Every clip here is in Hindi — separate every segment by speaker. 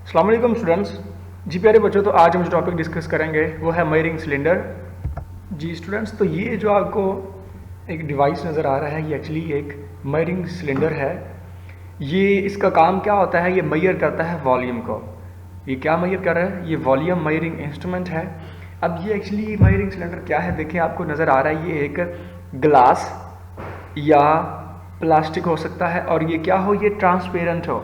Speaker 1: अस्सलाम वालेकुम स्टूडेंट्स। जी प्यारे बच्चों, तो आज हम जो टॉपिक डिस्कस करेंगे वो है मयरिंग सिलेंडर। जी स्टूडेंट्स, तो ये जो आपको एक डिवाइस नज़र आ रहा है ये एक्चुअली एक मयरिंग सिलेंडर है। ये इसका काम क्या होता है, ये मेजर करता है वॉल्यूम को। ये क्या मेजर कर रहा है, ये वॉल्यूम मेजरिंग इंस्ट्रूमेंट है। अब ये एक्चुअली मयरिंग सिलेंडर क्या है, देखिए आपको नज़र आ रहा है ये एक ग्लास या प्लास्टिक हो सकता है, और ये क्या हो, ये ट्रांसपेरेंट हो।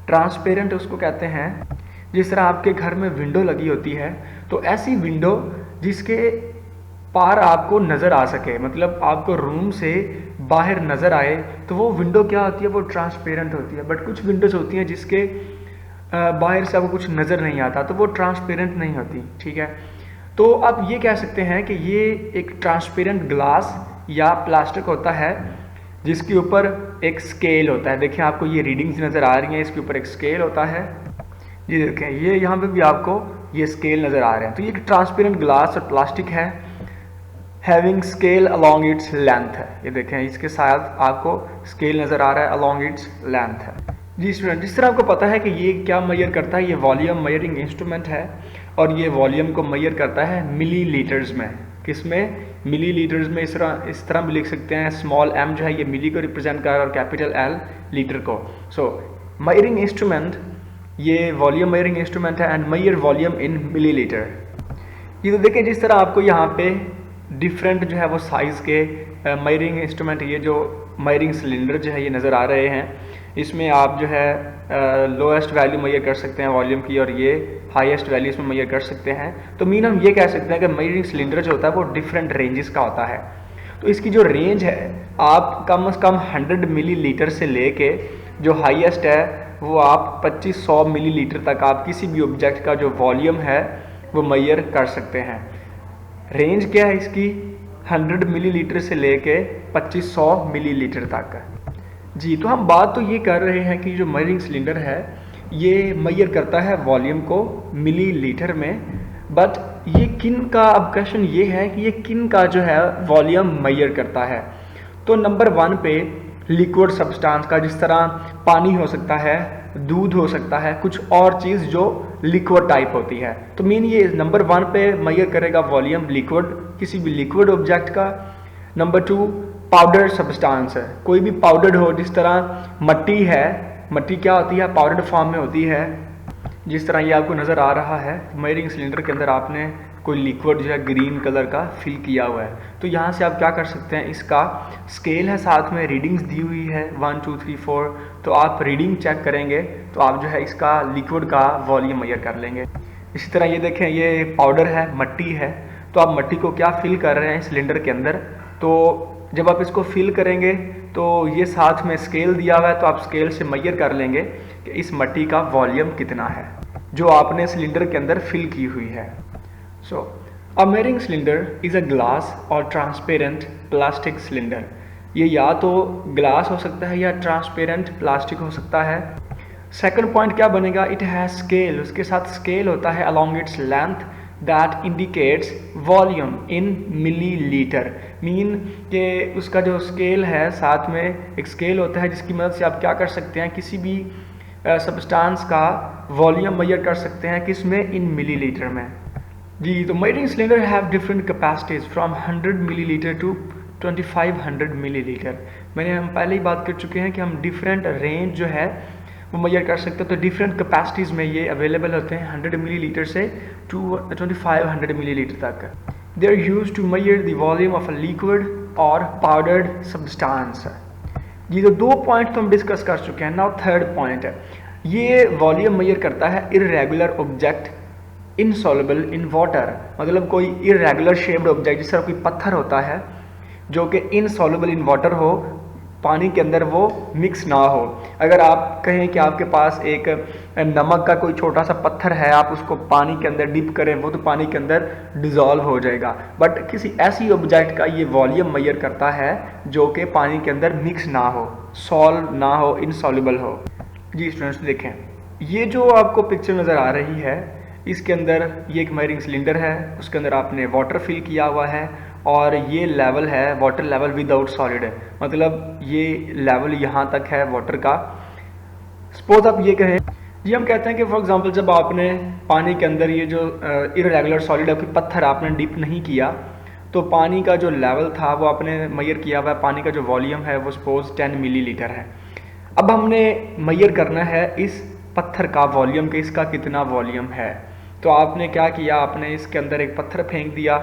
Speaker 1: ट्रांसपेरेंट उसको कहते हैं जिस तरह आपके घर में विंडो लगी होती है, तो ऐसी विंडो जिसके पार आपको नज़र आ सके, मतलब आपको रूम से बाहर नज़र आए, तो वो विंडो क्या होती है, वो ट्रांसपेरेंट होती है। बट कुछ विंडोज़ होती हैं जिसके बाहर से आपको कुछ नज़र नहीं आता, तो वो ट्रांसपेरेंट नहीं होती। ठीक है, तो आप ये कह सकते हैं कि ये एक ट्रांसपेरेंट ग्लास या प्लास्टिक होता है जिसके ऊपर एक स्केल होता है। देखिए आपको ये रीडिंग्स नज़र आ रही हैं, इसके ऊपर एक स्केल होता है। ये देखें, ये यहाँ पे भी आपको ये स्केल नज़र आ रहे हैं। तो ये एक ट्रांसपेरेंट ग्लास और प्लास्टिक है, having scale along its length है। ये देखें, इसके साथ आपको स्केल नज़र आ रहा है, अलॉन्ग इट्स लेंथ है। जी स्टूडेंट, जिस तरह आपको पता है कि ये क्या मेजर करता है, ये वॉल्यूम मेजरिंग इंस्ट्रूमेंट है, और ये वॉल्यूम को मेजर करता है मिली लीटर्स में। किसमें, मिली लीटर्स में। इस तरह भी लिख सकते हैं, स्मॉल m जो है ये मिली को रिप्रेजेंट कर रहा है और कैपिटल L लीटर को। सो मेजरिंग इंस्ट्रूमेंट, ये वॉल्यूम मेजरिंग इंस्ट्रूमेंट है and measure volume in millilitre. ये तो देखिए जिस तरह आपको यहाँ पे डिफरेंट जो है वो साइज़ के मेजरिंग इंस्ट्रूमेंट, ये जो मेजरिंग सिलेंडर जो है ये नज़र आ रहे हैं। इसमें आप जो है लोएस्ट वैल्यू मेजर कर सकते हैं वॉल्यूम की, और ये हाईएस्ट वैल्यू इसमें मेजर कर सकते हैं। तो मीन हम ये कह सकते हैं कि मेजरिंग सिलेंडर जो होता है वो डिफरेंट रेंजेस का होता है। तो इसकी जो रेंज है, आप कम से कम 100 मिलीलीटर से लेके जो हाईएस्ट है वो आप 2500 मिलीलीटर तक आप किसी भी ऑब्जेक्ट का जो वॉल्यूम है वो मेजर कर सकते हैं। रेंज क्या है इसकी, 100 मिलीलीटर से लेके 2500 मिलीलीटर तक। जी, तो हम बात तो ये कर रहे हैं कि जो मेजरिंग सिलेंडर है ये मेजर करता है वॉल्यूम को मिलीलीटर में। बट ये किन का, अब क्वेश्चन ये है कि ये किन का जो है वॉल्यूम मेजर करता है। तो नंबर 1 पे लिक्विड सब्सटेंस का, जिस तरह पानी हो सकता है, दूध हो सकता है, कुछ और चीज़ जो लिक्विड टाइप होती है। तो मीन ये नंबर 1 पे मेजर करेगा वॉल्यूम लिक्विड, किसी भी लिक्विड ऑब्जेक्ट का। नंबर 2 पाउडर सब्सटेंस है, कोई भी पाउडर हो, जिस तरह मट्टी है, मट्टी क्या होती है, पाउडर फॉर्म में होती है। जिस तरह ये आपको नज़र आ रहा है, मेजरिंग सिलेंडर के अंदर आपने कोई लिक्विड जो है ग्रीन कलर का फिल किया हुआ है। तो यहाँ से आप क्या कर सकते हैं, इसका स्केल है, साथ में रीडिंग्स दी हुई है 1 2 3 4। तो आप रीडिंग चेक करेंगे तो आप जो है इसका लिक्विड का वॉल्यूम मेजर कर लेंगे। इसी तरह ये देखें, ये पाउडर है, मट्टी है, तो आप मट्टी को क्या फिल कर रहे हैं सिलेंडर के अंदर। तो जब आप इसको फिल करेंगे तो ये साथ में स्केल दिया हुआ है, तो आप स्केल से मेजर कर लेंगे कि इस मट्टी का वॉल्यूम कितना है जो आपने सिलेंडर के अंदर फिल की हुई है। So a measuring cylinder is a glass और ट्रांसपेरेंट प्लास्टिक सिलेंडर। ये या तो ग्लास हो सकता है या ट्रांसपेरेंट प्लास्टिक हो सकता है। सेकंड पॉइंट क्या बनेगा, इट हैज़ स्केल, उसके साथ स्केल होता है along its length that indicates volume in millilitre. Mean के उसका जो स्केल है, साथ में एक स्केल होता है जिसकी मदद से आप क्या कर सकते हैं, किसी भी सब्सटेंस का वॉल्यूम मेजर कर सकते हैं, किसमें, इन मिलीलीटर में। जी, तो measuring cylinder have different capacities from 100 millilitre to 2500 millilitre. हम पहले ही बात कर चुके हैं कि हम डिफरेंट रेंज जो है वो मेजर कर सकते हैं। तो डिफरेंट कैपेसिटीज़ में ये अवेलेबल होते हैं 100 मिलीलीटर से 2500 मिलीलीटर तक। They are use to measure the volume of a liquid और पाउडर्ड सब्सटेंस। ये तो 2 पॉइंट तो हम डिस्कस कर चुके हैं। नाउ थर्ड पॉइंट है, ये वॉल्यूम मेजर करता है irregular object insoluble in water. मतलब कोई इररेगुलर शेप्ड ऑब्जेक्ट, जिस तरह कोई पत्थर होता है जो कि इनसॉल्युबल इन वाटर हो, पानी के अंदर वो मिक्स ना हो। अगर आप कहें कि आपके पास एक नमक का कोई छोटा सा पत्थर है, आप उसको पानी के अंदर डिप करें, वो तो पानी के अंदर डिज़ोल्व हो जाएगा। बट किसी ऐसी ऑब्जेक्ट का ये वॉल्यूम मेजर करता है जो कि पानी के अंदर मिक्स ना हो, सॉल्व ना हो, इनसॉल्युबल हो। जी स्टूडेंट्स देखें, ये जो आपको पिक्चर नज़र आ रही है, इसके अंदर ये एक मेजरिंग सिलेंडर है, उसके अंदर आपने वाटर फिल किया हुआ है, और ये लेवल है वाटर लेवल विदाउट सॉलिड है, मतलब ये लेवल यहाँ तक है वाटर का। सपोज आप ये कहें जी हम कहते हैं कि फॉर एग्जांपल जब आपने पानी के अंदर ये जो इरेगुलर सॉलिड है पत्थर आपने डिप नहीं किया, तो पानी का जो लेवल था वो आपने मेजर किया हुआ है, पानी का जो वॉल्यूम है वो सपोज 10 मिलीलीटर है। अब हमने मेजर करना है इस पत्थर का वॉल्यूम कि इसका कितना वॉल्यूम है। तो आपने क्या किया, आपने इसके अंदर एक पत्थर फेंक दिया,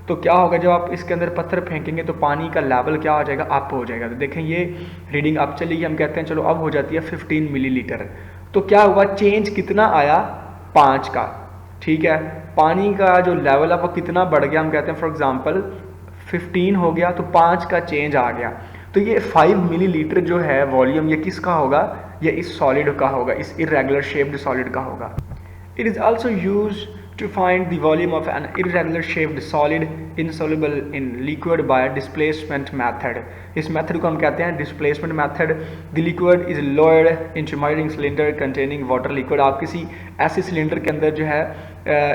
Speaker 1: तो क्या होगा जब आप इसके अंदर पत्थर फेंकेंगे तो पानी का लेवल क्या हो जाएगा, अप हो जाएगा। तो देखें ये रीडिंग अप चली गई, हम कहते हैं चलो अब हो जाती है 15 मिलीलीटर। तो क्या हुआ, चेंज कितना आया, 5 का। ठीक है, पानी का जो लेवल है वो कितना बढ़ गया, हम कहते हैं फॉर एग्जांपल 15 हो गया, तो 5 का चेंज आ गया। तो ये 5 मिलीलीटर जो है वॉल्यूम, ये किसका होगा, ये इस सॉलिड का होगा, इस इरेगुलर शेप्ड सॉलिड का होगा। It is also used to find the volume of an irregular shaped solid insoluble in liquid by displacement method. इस मेथड को हम कहते हैं displacement method. The liquid is lowered into measuring cylinder containing water liquid. आप किसी ऐसे सिलेंडर के अंदर जो है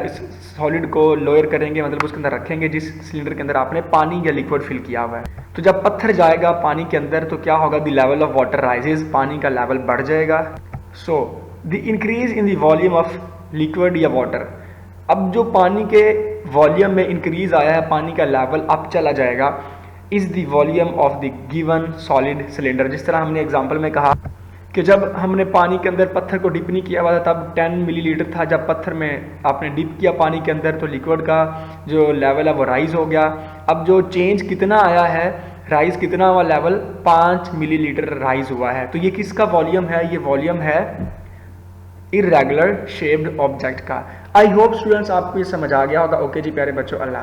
Speaker 1: इस सॉलिड को लोअर करेंगे, मतलब उसके अंदर रखेंगे जिस सिलेंडर के अंदर आपने पानी या लिक्विड फिल किया हुआ है। तो जब पत्थर जाएगा पानी के अंदर तो क्या होगा, the level of water rises, पानी का लेवल बढ़ जाएगा। So the increase in the volume of liquid या वाटर, अब जो पानी के वॉल्यूम में इंक्रीज आया है, पानी का लेवल अप चला जाएगा, is the volume of the given solid cylinder. जिस तरह हमने एग्जांपल में कहा कि जब हमने पानी के अंदर पत्थर को डिप नहीं किया हुआ था तब 10 मिलीलीटर था, जब पत्थर में आपने डिप किया पानी के अंदर तो लिक्विड का जो लेवल है वो राइज हो गया। अब जो चेंज कितना आया है, राइज कितना हुआ, लेवल 5 मिलीलीटर राइज हुआ है। तो ये किसका वॉल्यूम है, ये वॉल्यूम है इरेगुलर शेप्ड ऑब्जेक्ट का। आई होप स्टूडेंट्स आपको ये समझ आ गया होगा। ओके जी प्यारे बच्चों, अल्लाह।